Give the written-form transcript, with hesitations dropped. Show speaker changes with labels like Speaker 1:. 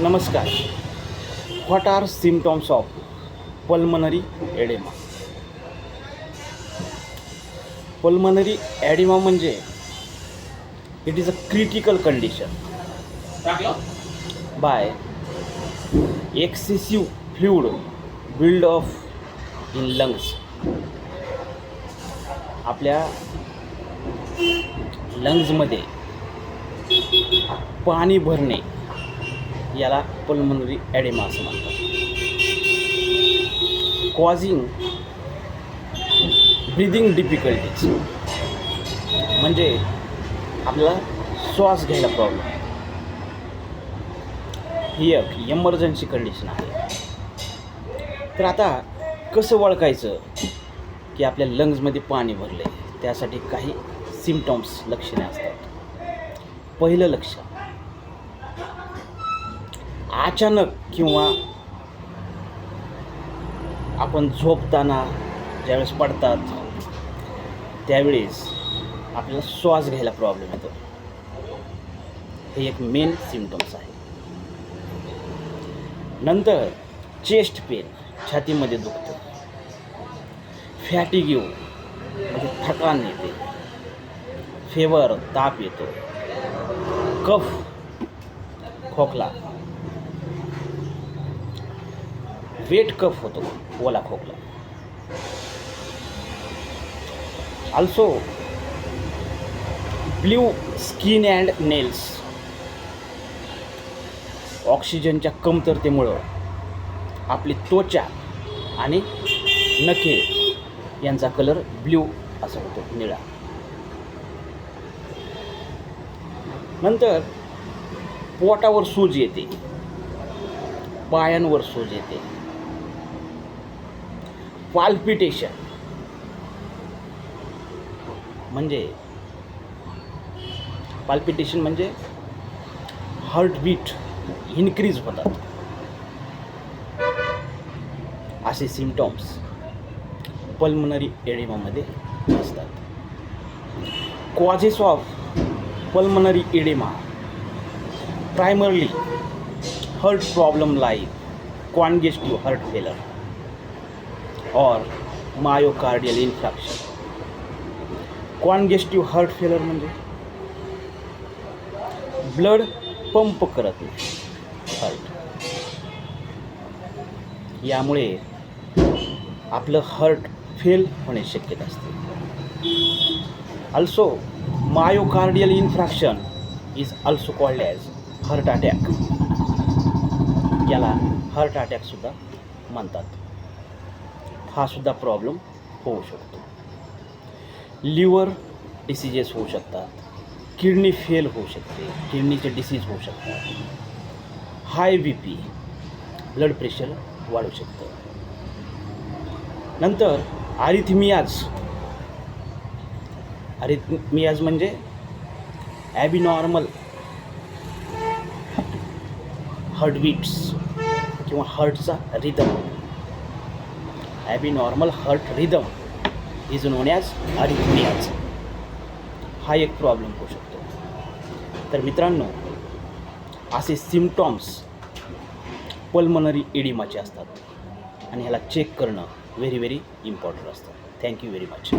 Speaker 1: नमस्कार. What are symptoms of pulmonary edema? Pulmonary edema म्हणजे it is a critical condition by excessive fluid build of in lungs. आपल्या लंग्समध्ये पाणी भरणे याला pulmonary oedema असं म्हणतात. कॉझिंग ब्रीदिंग डिफिकल्टीज म्हणजे आपल्याला श्वास घ्यायला प्रॉब्लेम. ही एक इमर्जन्सी कंडिशन आहे. तर आता कसं ओळखायचं की आपल्या लंग्समध्ये पाणी भरले? त्यासाठी काही सिम्पटम्स लक्षणे असतात. पहिलं लक्षण, अचानक किंवा आपण झोपताना ज्यावेळेस पडतात त्यावेळेस आपल्याला श्वास घ्यायला प्रॉब्लेम येतो. हे एक मेन सिम्पटम्स आहे. नंतर चेस्ट पेन, छातीमध्ये दुखतं. फॅटिग्यू म्हणजे थकान येते. फेवर, ताप येतो. कफ, खोकला. वेट कफ होतो, ओला खोकला. Also blue skin and nails. ऑक्सिजनच्या कमतरतेमुळं आपली त्वचा आणि नखे यांचा कलर ब्ल्यू असा होतो, निळा. नंतर पोटावर सूज येते, पायांवर सूज येते. पाल्पिटेशन म्हणजे हार्टबीट इन्क्रीज होतात. असे सिम्पटम्स पल्मनरी एडेमामध्ये असतात. Causes of pulmonary edema primarily heart problem like congestive heart failure और मायोकार्डियल इन्फ्रॅक्शन. कॉन्जेस्टिव्ह हार्ट फेलर म्हणजे ब्लड पंप करत नाही हार्ट. यामुळे आपलं हार्ट फेल होण्याची शक्यता असते. Also myocardial infarction is also called as heart attack. याला हार्ट अटॅकसुद्धा म्हणतात. हा सुद्धा प्रॉब्लेम होऊ शकतो. लिव्हर डिसीजेस होऊ शकतात. किडनी फेल होऊ शकते. किडनीचे डिसीज होऊ शकतात. हाय BP, ब्लड प्रेशर वाढू शकतं. नंतर अरिथमियाज म्हणजे ॲबिनॉर्मल हार्टबीट्स किंवा हार्टचा rhythm. Abnormal heart rhythm is known as arrhythmias. हा एक प्रॉब्लेम होऊ शकतो. तर मित्रांनो, असे सिम्पटॉम्स पल्मनरी एडिमाचे असतात आणि ह्याला चेक करणं व्हेरी इम्पॉर्टंट असतं. Thank you very much.